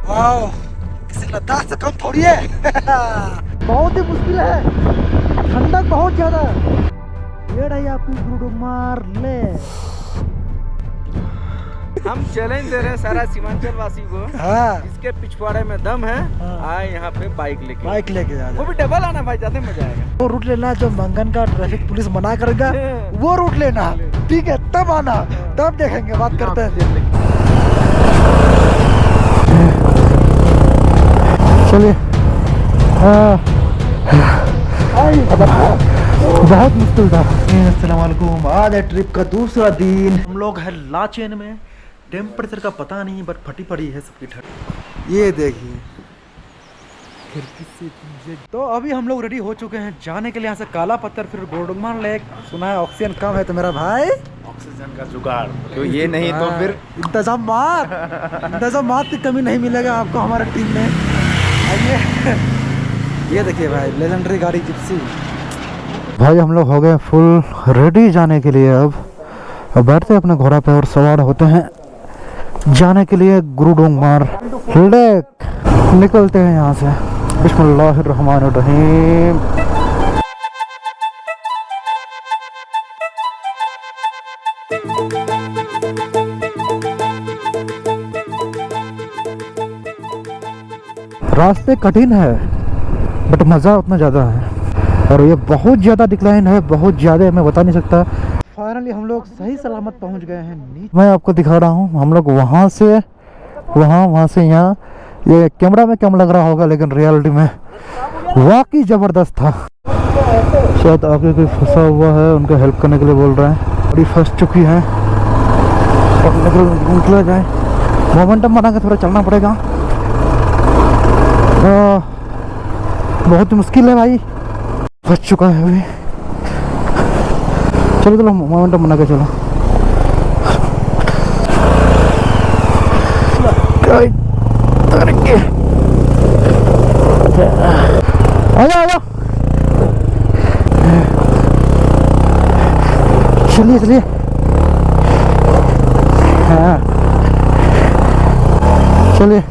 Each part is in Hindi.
वाओ, किसी लद्दाख से कम थोड़ी है। बहुत ही मुश्किल है, ठंडक बहुत ज्यादा है। ये रही आपकी गुरुडुमार ले। हम चैलेंज दे रहे हैं सारा सीमांचल वासी को, हाँ, जिसके पिछवाड़े में दम है हाँ। आए यहाँ पे बाइक लेके जा। वो भी डबल आना भाई, ज्यादा मजा आएगा। वो रूट लेना जो मंगन का ट्रैफिक पुलिस मना करेगा, वो रूट लेना, ठीक है? तब आना, तब देखेंगे, बात करते हैं। चलिए, बहुत मुश्किल था। अस्सलाम वालेकुम। आज है ट्रिप का दूसरा दिन। हम लोग है लाचेन में। टेम्परेचर का पता नहीं, बट फटी पड़ी है सबकी ठंड। ये देखिए, तो अभी हम लोग रेडी हो चुके हैं जाने के लिए। यहाँ से काला पत्थर, फिर गोडुमार लेक। सुना है ऑक्सीजन कम है, तो मेरा भाई ऑक्सीजन का जुगाड़, तो ये नहीं तो फिर इंतजाम की कमी नहीं मिलेगा आपको हमारे टीम में। आइए, ये देखिए भाई, लेजेंडरी गाड़ी जिप्सी। भाई हम लोग हो गए फुल रेडी जाने के लिए। अब बैठते हैं अपने घोड़ा पे और सवार होते हैं जाने के लिए गुरुडुमार लेक। निकलते हैं यहाँ से। बिस्मिल्लाहिर्रहमानिर्रहीम। रास्ते कठिन है, बट मज़ा उतना ज़्यादा है। और ये बहुत ज़्यादा डिक्लाइन है, बहुत ज़्यादा, मैं बता नहीं सकता। फाइनली हम लोग सही सलामत पहुंच गए हैं नीचे। मैं आपको दिखा रहा हूँ, हम लोग वहाँ से वहाँ से यहाँ। ये कैमरा में कम लग रहा होगा, लेकिन रियलिटी में वाकई ज़बरदस्त था। शायद आगे कोई फंसा हुआ है, उनको हेल्प करने के लिए बोल रहे हैं। बड़ी फंस चुकी है, निकला जाए। मोमेंटम बना के थोड़ा चलना पड़ेगा। बहुत मुश्किल है भाई, फंस चुका है अभी। चलो मोमेंटम बना के चलो। आजा चलिए। हाँ चलिए।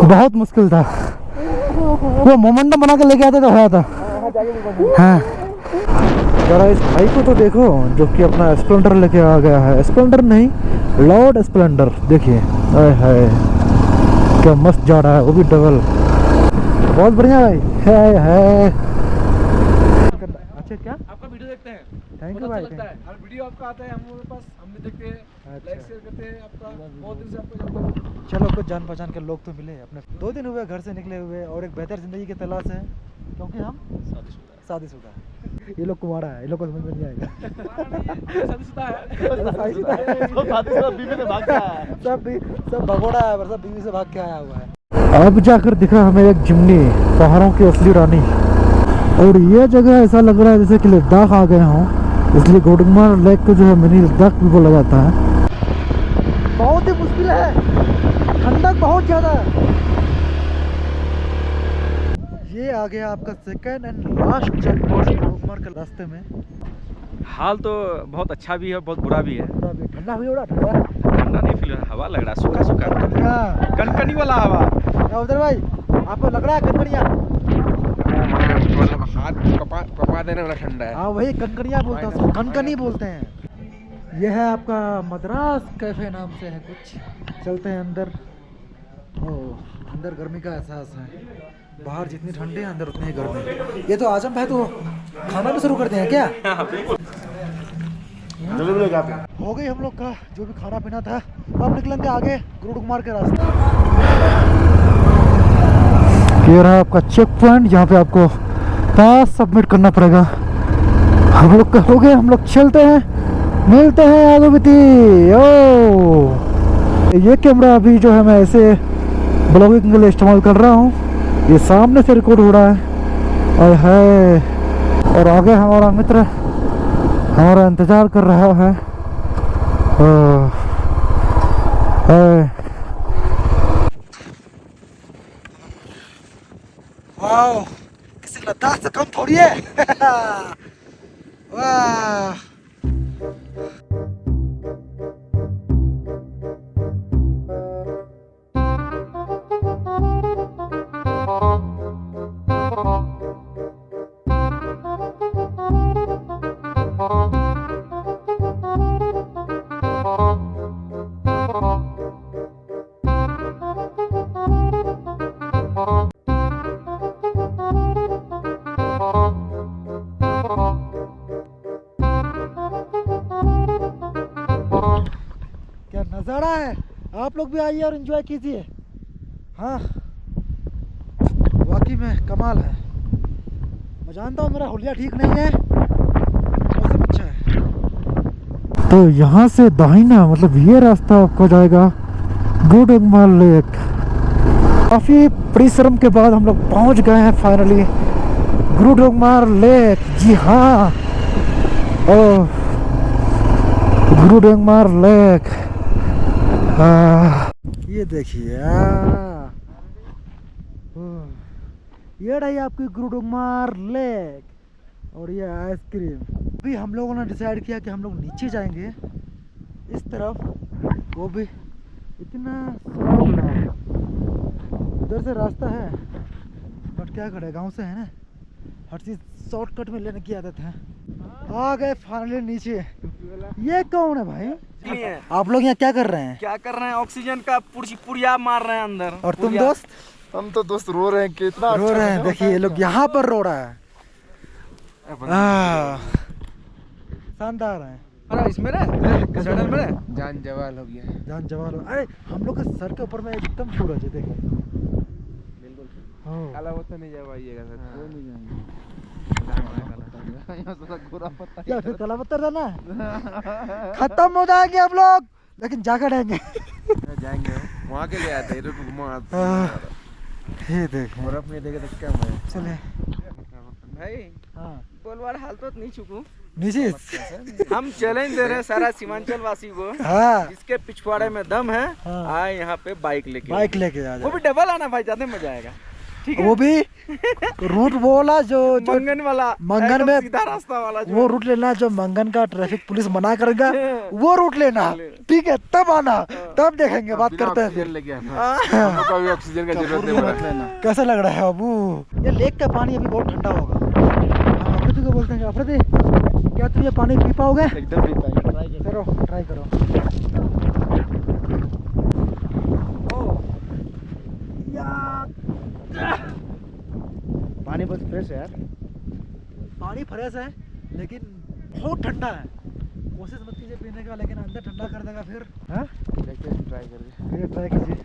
बहुत मुश्किल था, वो मोमेंटम बना के लेके आते तो होया था। हाँ, जरा इस भाई को तो देखो, जो कि अपना स्प्लेंडर लेके आ गया है। स्प्लेंडर नहीं, लॉर्ड स्प्लेंडर। देखिए, हाय क्या मस्त जा रहा है, वो भी डबल। बहुत बढ़िया भाई, है। अच्छा, क्या आपका वीडियो देखते हैं? थैंक यू भाई। हर वीडियो आपका आता है हम लोगों के पास, हम भी देखते हैं, लाइक शेयर करते हैं। आपका बहुत दिन से आपको जानते हैं। चलो, कुछ जान पहचान के लोग तो मिले अपने। 2 दिन हुए घर से निकले हुए, और एक बेहतर जिंदगी की तलाश है, क्योंकि हम शादीशुदा। ये लोग कुंवारा है, ये लोग को समझ में नहीं आएगा। सब भगोड़ा है, पर सब बीवी से भाग के आया हुआ है। अब जाकर दिखा हमें एक जिमनी, पहाड़ों की असली रानी। और ये जगह ऐसा लग रहा है जैसे कि लद्दाख आ गए हों, इसलिए गुरुडुमार लेक को जो है मिनी लद्दाख भी बोला जाता है। बहुत ही मुश्किल है, ठंडक बहुत ज्यादा है। ये आ गया आपका second and last check post Gurudongmar के रास्ते में। हाल तो बहुत अच्छा भी है, बहुत बुरा भी है। ठंडा हुई, हो ठंडा नहीं फील, हवा लग रहा है, सूखा कनकनी वाला हवा। उधर भाई, आपको लग रहा है कनकनिया? हाथ कपा देने वाला ठंडा है। हाँ, वही कनकनिया बोलते हैं, कनकनी बोलते हैं। यह है आपका मद्रास कैफे नाम से है कुछ। चलते हैं अंदर। अंदर गर्मी का एहसास है। बाहर जितनी ठंडी है, अंदर उतनी ही गर्मी। ये तो आजम भाई, तो खाना भी शुरू करते हैं क्या? हो गई हम लोग का जो भी खाना पीना था। अब निकलेंगे आगे गुरुडुमार के रास्ते। ये रहा आपका चेक पॉइंट, जहाँ पे आपको पास सबमिट करना पड़ेगा। हम लोग का हो गया, हम लोग चलते हैं, मिलते हैं आगे बीती। ये कैमरा अभी जो है मैं ऐसे ब्लॉगिंग के लिए इस्तेमाल कर रहा हूँ। ये सामने से रिकॉर्ड हो रहा है। और आगे हमारा मित्र हमारा इंतजार कर रहा है। वाओ, किसी लद्दाख से कम थोड़ी है। वाह। क्या नज़ारा है। आप लोग भी आइए और एंजॉय कीजिए। हाँ, वाकई में कमाल है। मैं जानता हूँ मेरा हुलिया ठीक नहीं है, मौसम अच्छा है। तो यहाँ से दाहिना मतलब ये रास्ता आपको जाएगा गुडुंगमाल लेक। काफ़ी परिश्रम के बाद हम लोग पहुँच गए हैं फाइनली गुडुंगमाल लेक। जी हाँ, गुडुंगमाल लेक। ये देखिए, ये रही आपकी गुडुंगमाल लेक और ये आइसक्रीम। अभी हम लोगों ने डिसाइड किया कि हम लोग नीचे जाएंगे इस तरफ, वो भी इतना सुहावना है। उधर से रास्ता है बट क्या करे, गांव से है ना, हर चीज़ शॉर्टकट में लेने की आदत है। आ गए फाइनली नीचे। ये कौन है भाई? आप लोग यहाँ क्या कर रहे हैं? क्या कर रहे हैं? ऑक्सीजन का पुड़िया मार रहे हैं अंदर। और तुम दोस्त? हम तो दोस्त रो रहे हैं, कितना रो रहे हैं। देखिए ये लोग यहाँ पर रो रहा है। शानदार है। अरे इसमें रे कचड़े में रे जान जवाल हो गया। जान जवाल। अरे हम लोग के सर के ऊपर में एकदम सूरज है, देखिए। बिल्कुल हाँ। काला पत्ता नहीं जा पाइएगा सर, वो नहीं जाएंगे। यहाँ तो गोरा पत्ता क्या फिर काला पत्थर था ना? खत्म हो जाएंगे हम लोग, लेकिन जाकर रहेंगे। जाएंगे वहाँ के लिए आते हैं, इधर घुमा ये देख बर्फ में देखे तो क्या मैं चले। भाई हाँ बोलवार हाल तो नहीं चुकू। नीचे हम चैलेंज दे रहे हैं सारा सीमांचल वासी को, हाँ, जिसके पिछवाड़े में दम है हाँ। आए यहाँ पे बाइक लेके। बाइक लेके आ वो जाए। भी डबल आना भाई, ज्यादा मजा आएगा। ठीक है, वो भी रूट बोला जो मंगन वाला, मंगन एकदम में सीधा रास्ता वाला जो वो रूट लेना जो मंगन का ट्रैफिक पुलिस मना करेगा, वो रूट लेना। ठीक है, तब आना, तब देखेंगे, बात करते हैं फिर। लेके आना, हम लोग को अभी ऑक्सीजन का जरूरत नहीं पड़ा लेना। कैसा लग रहा है बाबू? ये लेक का पानी अभी बहुत ठंडा होगा। अफरीदी को बोलते हैं, अफरीदी क्या तुम ये पानी पी पाओगे? एकदम पी पाएंगे, ट्राई करो, ट्राई करो। पानी बहुत फ्रेश है यार। पानी फ्रेश है लेकिन बहुत ठंडा है। कोशिश मत कीजिए पीने का, लेकिन अंदर ठंडा कर देगा फिर। हाँ, देखते हैं, ट्राई करके। ये ट्राई कीजिए।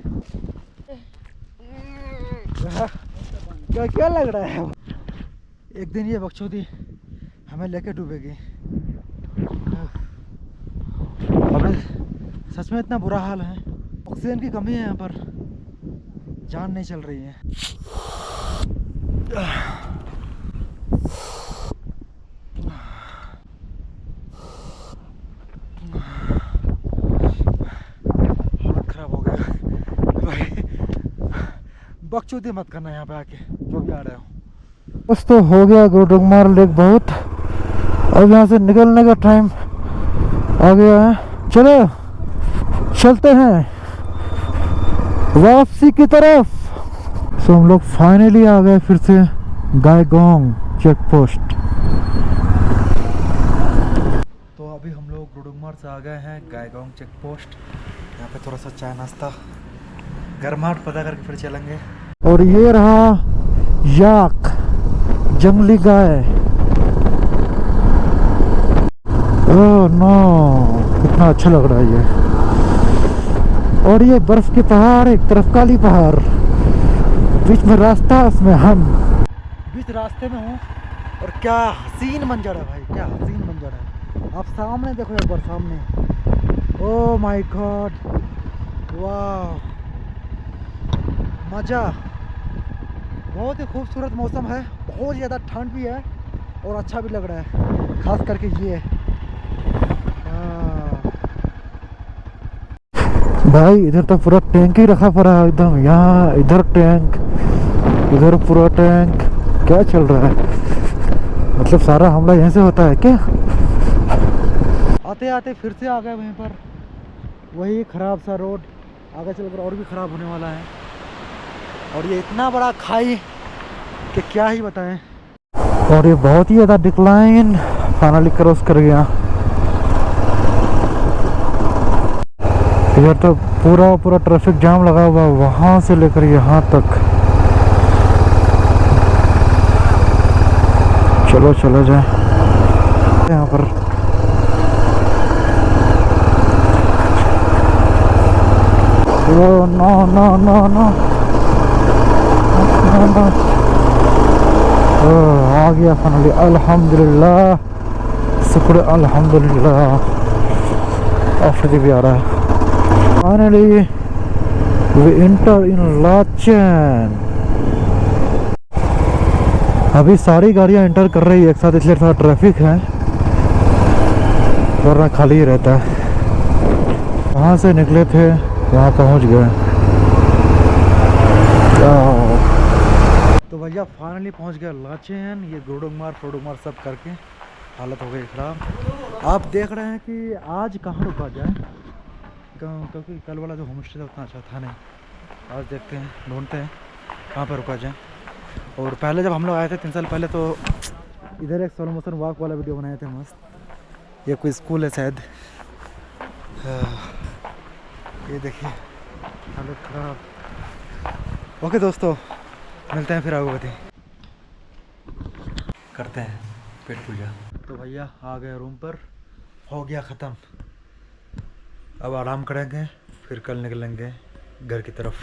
क्या क्या लग रहा है? एक दिन ये बकचोदी हमें लेके डूबेगी। अबे सच में इतना बुरा हाल है, ऑक्सीजन की कमी है यहाँ पर, जान नहीं चल रही है। हालत खराब हो गया भाई। बकचोदी मत करना यहाँ पे आके, जो भी आ रहे हो। बस तो हो गया गुडुंगमाल लेक बहुत। अब यहाँ से निकलने का टाइम आ गया है। चलो चलते हैं वापसी की तरफ। तो हम लोग फाइनली आ गए फिर से गायगोंग चेक पोस्ट। तो अभी हम लोग गुडुंगमाल से आ गए हैं गायगोंग चेक पोस्ट। यहाँ पे थोड़ा सा चाय नाश्ता गर्माहट पता करके फिर चलेंगे। और ये रहा याक, जंगली गाय। ओह नो, कितना अच्छा लग रहा है ये। और ये बर्फ के पहाड़, एक तरफ काली पहाड़, बीच में रास्ता, उसमें हम बीच रास्ते में हूँ। और क्या हसीन मंजर है भाई, क्या हसीन मंजर है। आप सामने देखो एक बार, सामने। ओह माय गॉड, वाह, मज़ा। बहुत ही खूबसूरत मौसम है, बहुत ज़्यादा ठंड भी है और अच्छा भी लग रहा है, खास करके ये। भाई इधर तो पूरा टैंक ही रखा पड़ा है एकदम। यहाँ इधर टैंक, इधर पूरा टैंक। क्या चल रहा है? मतलब सारा हमला यहीं से होता है क्या? आते आते फिर से आ गए वहीं पर, वही खराब सा रोड। आगे चलकर और भी खराब होने वाला है। और ये इतना बड़ा खाई कि क्या ही बताएं। और ये बहुत ही ज़्यादा डिक्लाइन फाइनली क्रॉस कर गया। इधर तो पूरा ट्रैफिक जाम लगा हुआ वहां से लेकर यहाँ तक। चलो चलो जाए यहाँ पर। नो नो नो नो आ गया फाइनली, अल्हम्दुलिल्लाह, शुक्र अल्हम्दुलिल्लाह। आफरीदी भी आ रहा है। Finally we enter in Lachen. अभी सारी गाड़ियां एंटर कर रही है एक साथ, इसलिए थोड़ा ट्रैफिक है, वरना खाली ही रहता है। वहाँ से निकले थे, वहाँ पहुँच गए। तो भैया फाइनली पहुँच गया लाचेन। ये गोडोंगमार सब करके हालत हो गई खराब। आप देख रहे हैं कि आज कहाँ रुका जाए, क्योंकि कल वाला जो होम स्टे था उतना अच्छा था नहीं। आज देखते हैं, ढूंढते हैं कहाँ पर रुका जाए। और पहले जब हम लोग आए थे 3 साल पहले, तो इधर एक स्लो मोशन वॉक वाला वीडियो बनाए थे मस्त। ये कोई स्कूल है शायद। ये देखिए हालत खराब। ओके दोस्तों, मिलते हैं फिर आगे करते हैं पेट पूजा। तो भैया आ गए रूम पर, हो गया ख़त्म। अब आराम करेंगे, फिर कल निकलेंगे घर की तरफ।